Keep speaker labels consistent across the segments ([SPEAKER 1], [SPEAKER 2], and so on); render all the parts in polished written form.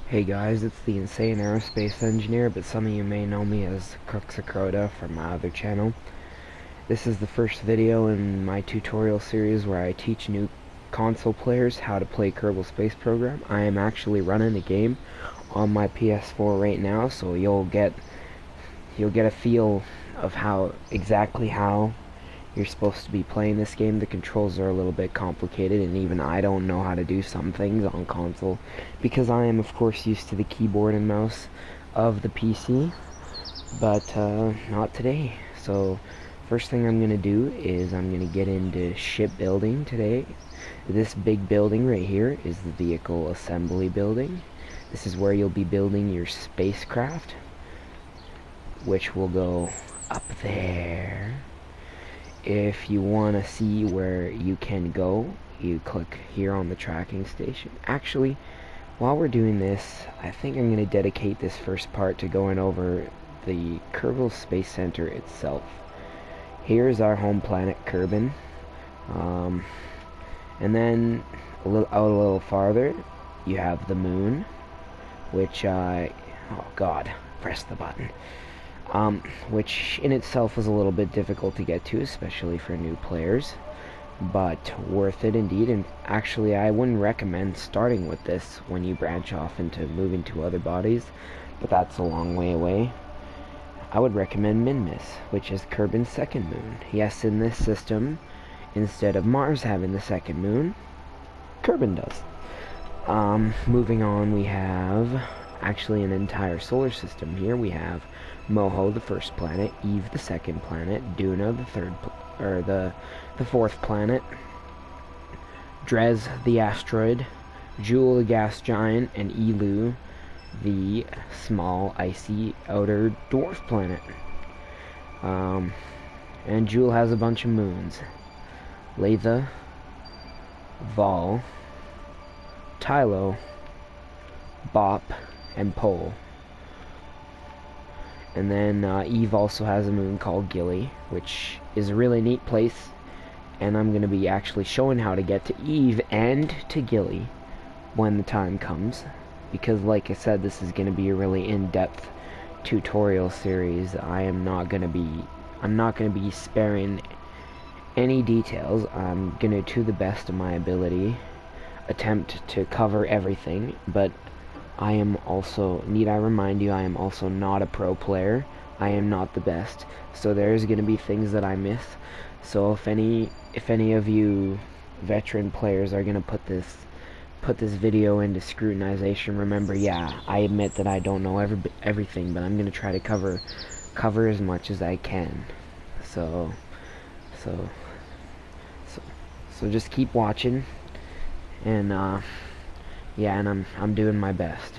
[SPEAKER 1] Hey guys, it's the Insane Aerospace Engineer, but some of you may know me as Crooksacrota from my other channel. This is the first video in my tutorial series where I teach new console players how to play Kerbal Space Program. I am actually running a game on my PS4 right now, so you'll get a feel of exactly how you're supposed to be playing this game. The controls are a little bit complicated, and even I don't know how to do some things on console because I am of course used to the keyboard and mouse of the PC, but not today. So first thing I'm gonna do is I'm gonna get into shipbuilding today. This big building right here is the vehicle assembly building. This is where you'll be building your spacecraft, which will go up there. If you want to see where you can go, you click here on the tracking station. Actually, while we're doing this, I think I'm going to dedicate this first part to going over the Kerbal Space Center itself. Here's our home planet, Kerbin. And then a little farther, you have the moon, which oh god, press the button. Which in itself was a little bit difficult to get to, especially for new players, but worth it indeed. And actually, I wouldn't recommend starting with this when you branch off into moving to other bodies, but that's a long way away. I would recommend Minmus, which is Kerbin's second moon. Yes, in this system, instead of Mars having the second moon, Kerbin does. Moving on, we have actually an entire solar system here. We have Moho, the first planet; Eve, the second planet; Duna, the fourth planet; Drez, the asteroid; Jool, the gas giant; and Elu, the small icy outer dwarf planet. And Jool has a bunch of moons: Latha, Vol, Tylo, Bop, and Pole. And then Eve also has a moon called Gilly, which is a really neat place, and I'm going to be actually showing how to get to Eve and to Gilly when the time comes, because like I said, this is going to be a really in-depth tutorial series. I'm not going to be sparing any details. I'm going to the best of my ability, attempt to cover everything, but I am also, need I remind you, I am also not a pro player. I am not the best, so there's going to be things that I miss. So if any of you veteran players are going to put this video into scrutinization, remember, yeah, I admit that I don't know everything, but I'm going to try to cover as much as I can. So just keep watching, and yeah, and I'm doing my best.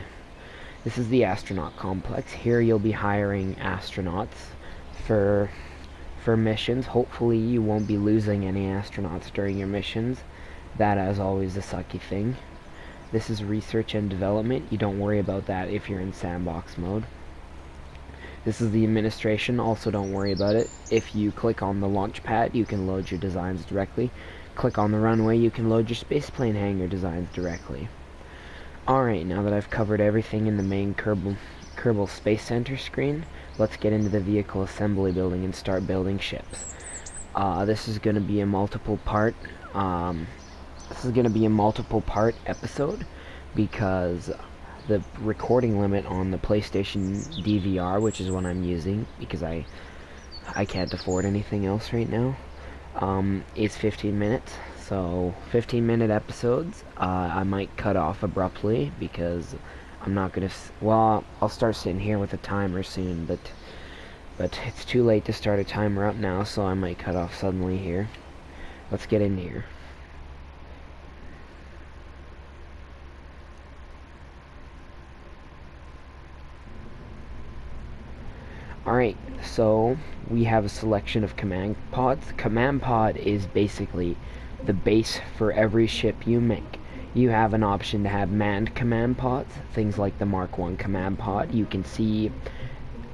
[SPEAKER 1] This is the astronaut complex. Here you'll be hiring astronauts for missions. Hopefully you won't be losing any astronauts during your missions. That is always a sucky thing. This is research and development. You don't worry about that if you're in sandbox mode. This is the administration. Also don't worry about it. If you click on the launch pad, you can load your designs directly. Click on the runway, you can load your spaceplane hangar designs directly. Alright, now that I've covered everything in the main Kerbal Space Center screen, let's get into the vehicle assembly building and start building ships. This is going to be a multiple part episode, because the recording limit on the PlayStation DVR, which is what I'm using because I can't afford anything else right now, is 15 minutes. So 15-minute episodes. I might cut off abruptly because I'm not gonna. Well, I'll start sitting here with a timer soon, but it's too late to start a timer up now, so I might cut off suddenly here. Let's get in here. Alright, so we have a selection of command pods. Command pod is basically the base for every ship you make. You have an option to have manned command pods, things like the Mark 1 command pod. You can see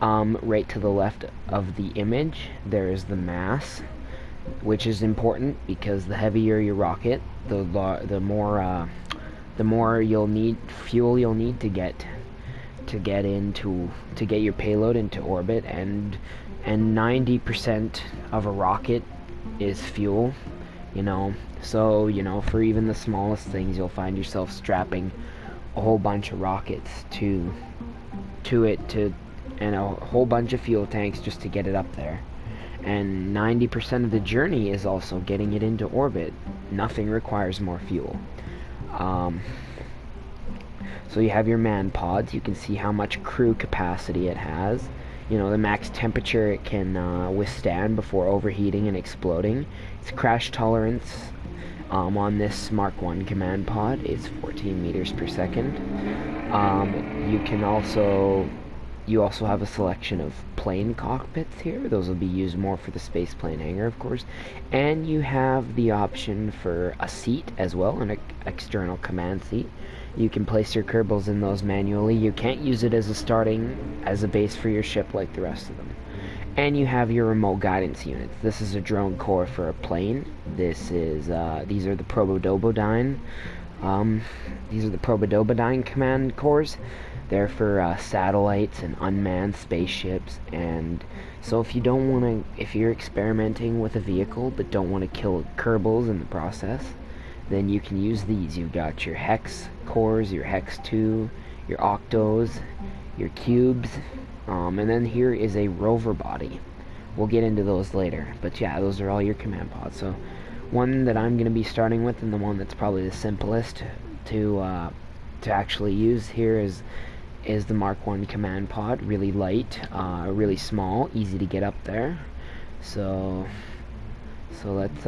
[SPEAKER 1] right to the left of the image, there is the mass, which is important because the heavier your rocket, the more the more fuel you'll need to get your payload into orbit, and 90% of a rocket is fuel, you know. So, you know, for even the smallest things, you'll find yourself strapping a whole bunch of rockets to it, and a whole bunch of fuel tanks just to get it up there. And 90% of the journey is also getting it into orbit. Nothing requires more fuel. So you have your man pods. You can see how much crew capacity it has. You know, the max temperature it can withstand before overheating and exploding. Its crash tolerance on this Mark 1 command pod is 14 meters per second. You also have a selection of plane cockpits here. Those will be used more for the space plane hangar, of course. And you have the option for a seat as well, an external command seat. You can place your Kerbals in those manually. You can't use it as a base for your ship like the rest of them. And you have your remote guidance units. This is a drone core for a plane. These are the Probodobodyne. These are the Probodobodyne command cores. They're for satellites and unmanned spaceships. And so if you're experimenting with a vehicle but don't want to kill Kerbals in the process, then you can use these. You've got your Hex cores, your Hex 2, your Octos, your Cubes, and then here is a rover body. We'll get into those later. But yeah, those are all your command pods. So one that I'm going to be starting with, and the one that's probably the simplest to actually use here, is the Mark 1 command pod. Really light, really small, easy to get up there. So let's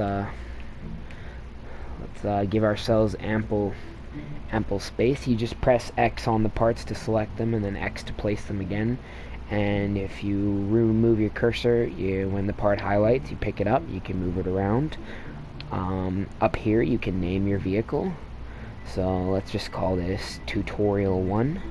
[SPEAKER 1] give ourselves ample space. You just press X on the parts to select them, and then X to place them again. And if you remove your cursor, when the part highlights, you pick it up, you can move it around. Up here you can name your vehicle. So let's just call this Tutorial 1.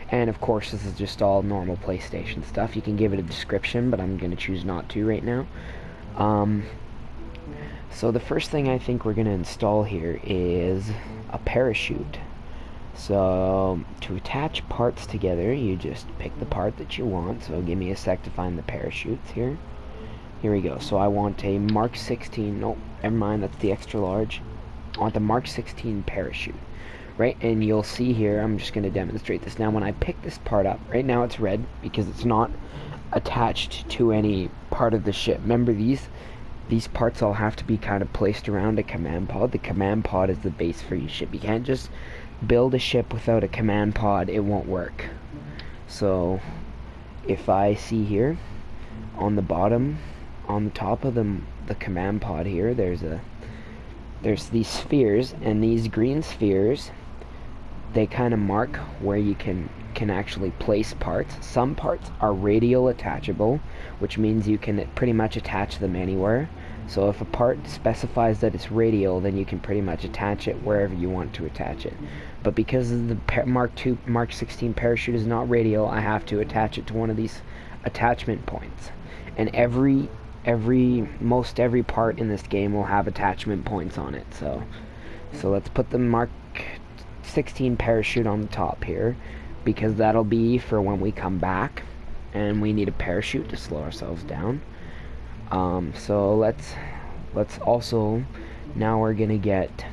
[SPEAKER 1] And of course this is just all normal PlayStation stuff. You can give it a description, but I'm going to choose not to right now. So the first thing I think we're going to install here is a parachute. So to attach parts together, you just pick the part that you want. So give me a sec to find the parachutes here. Here we go. So I want a Mark 16, nope, never mind, that's the extra large. I want the Mark 16 parachute. Right, and you'll see here, I'm just going to demonstrate this now. When I pick this part up, right now it's red because it's not attached to any part of the ship. Remember, these parts all have to be kind of placed around a command pod. The command pod is the base for your ship. You can't just build a ship without a command pod. It won't work. So if I see here on the bottom, on the top of the command pod here, there's these spheres, and these green spheres, they kind of mark where you can actually place parts. Some parts are radial attachable, which means you can pretty much attach them anywhere. So if a part specifies that it's radial, then you can pretty much attach it wherever you want to attach it. But because the Mark 16 parachute is not radial, I have to attach it to one of these attachment points. And most every part in this game will have attachment points on it. So let's put the Mark 16 parachute on the top here, because that'll be for when we come back and we need a parachute to slow ourselves down. So let's also, now we're gonna get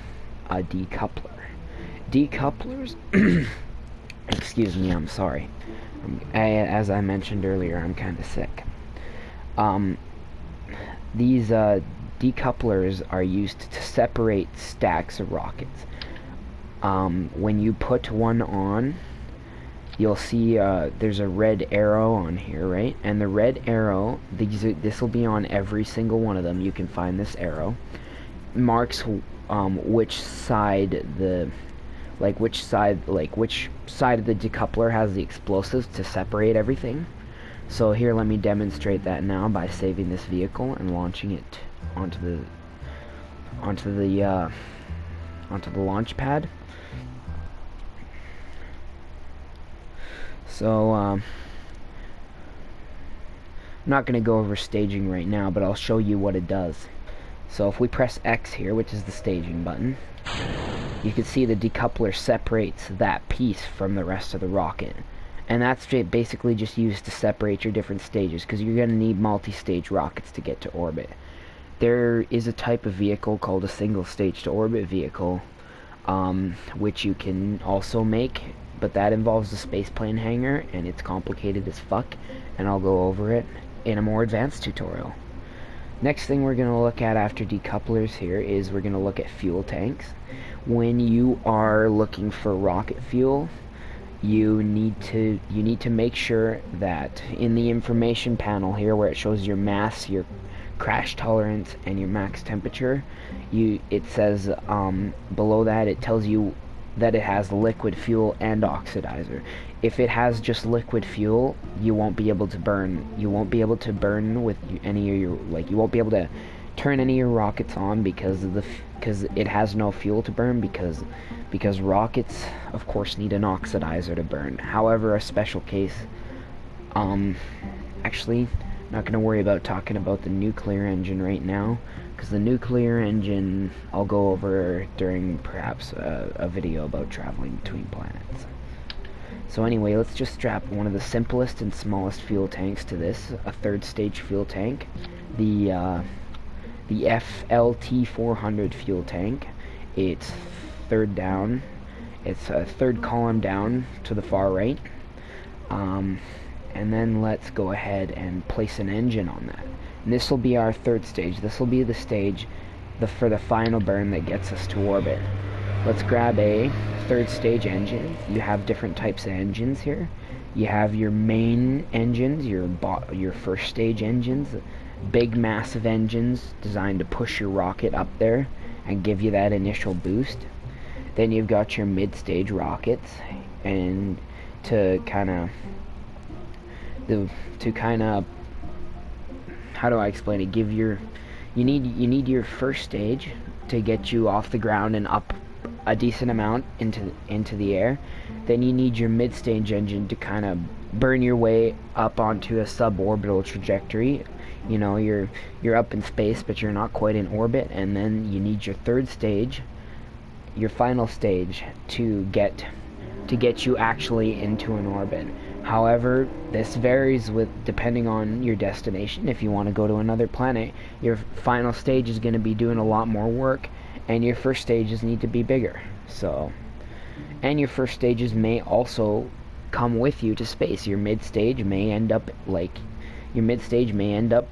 [SPEAKER 1] a decoupler. Decouplers excuse me, I'm sorry. As I mentioned earlier, I'm kind of sick. These decouplers are used to separate stacks of rockets. When you put one on, you'll see there's a red arrow on here, right? And the red arrow, this will be on every single one of them. You can find this arrow. Marks which side of the decoupler has the explosives to separate everything. So here, let me demonstrate that now by saving this vehicle and launching it onto the launch pad. So I'm not going to go over staging right now, but I'll show you what it does. So if we press X here, which is the staging button, you can see the decoupler separates that piece from the rest of the rocket. And that's basically just used to separate your different stages, because you're going to need multi-stage rockets to get to orbit. There is a type of vehicle called a single stage to orbit vehicle, which you can also make, but that involves a spaceplane hangar, and it's complicated as fuck, and I'll go over it in a more advanced tutorial. Next thing we're going to look at after decouplers here is we're going to look at fuel tanks. When you are looking for rocket fuel, you need to make sure that in the information panel here, where it shows your mass, your crash tolerance, and your max temperature, it says below that, it tells you that it has liquid fuel and oxidizer. If it has just liquid fuel, you won't be able to burn. You won't be able to burn with any of your, you won't be able to turn any of your rockets on because it has no fuel to burn, because rockets of course need an oxidizer to burn. However, a special case, actually not going to worry about talking about the nuclear engine right now, because the nuclear engine I'll go over during perhaps a video about traveling between planets. So anyway, let's just strap one of the simplest and smallest fuel tanks to this, a third stage fuel tank, the FLT 400 fuel tank. It's third down, it's a third column down to the far right, and then let's go ahead and place an engine on that. And this will be our third stage. This will be the stage for the final burn that gets us to orbit. Let's grab a third stage engine. You have different types of engines here. You have your main engines, your first stage engines, big massive engines designed to push your rocket up there and give you that initial boost. Then you've got your mid-stage rockets, and to kind of how do I explain it? You need your first stage to get you off the ground and up a decent amount into the air. Then you need your mid-stage engine to kind of burn your way up onto a suborbital trajectory. You know, you're up in space, but you're not quite in orbit. And then you need your third stage, your final stage, to get you actually into an orbit. However, this varies depending on your destination. If you want to go to another planet, your final stage is going to be doing a lot more work, and your first stages need to be bigger. And your first stages may also come with you to space. Your mid stage may end up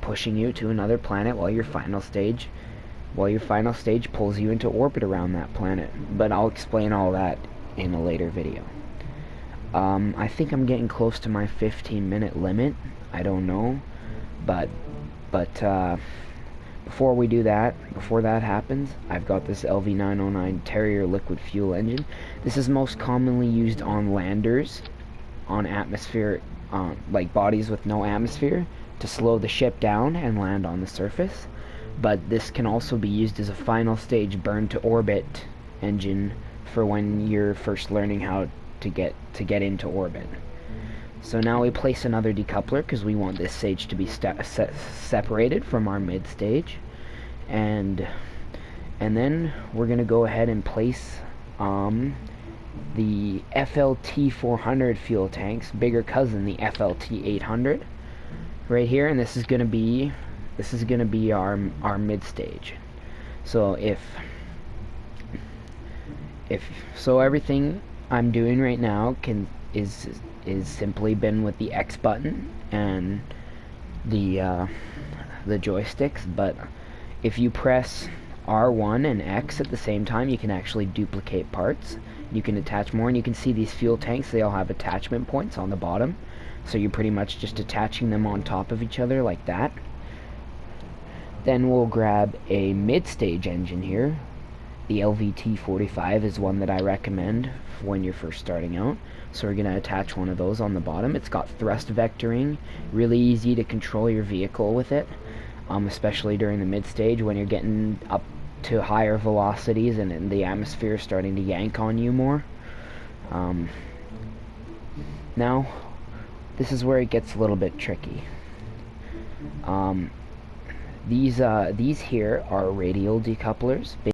[SPEAKER 1] pushing you to another planet, while your final stage pulls you into orbit around that planet. But I'll explain all that in a later video. I think I'm getting close to my 15-minute limit. I don't know, but before that happens, I've got this LV909 Terrier liquid fuel engine. This is most commonly used on landers, on atmosphere, like bodies with no atmosphere, to slow the ship down and land on the surface. But this can also be used as a final stage burn to orbit engine for when you're first learning how to get into orbit. So now we place another decoupler because we want this stage to be separated from our mid stage, and then we're gonna go ahead and place the FLT 400 fuel tank's bigger cousin, the FLT 800, right here, and this is gonna be our mid stage. So so everything I'm doing right now is simply been with the X button and the joysticks, but if you press R1 and X at the same time, you can actually duplicate parts. You can attach more, and you can see these fuel tanks, they all have attachment points on the bottom, so you're pretty much just attaching them on top of each other like that. Then we'll grab a mid-stage engine here. The LVT-45 is one that I recommend when you're first starting out. So we're going to attach one of those on the bottom. It's got thrust vectoring, really easy to control your vehicle with it, especially during the mid-stage when you're getting up to higher velocities and the atmosphere is starting to yank on you more. Now, this is where it gets a little bit tricky. These here are radial decouplers.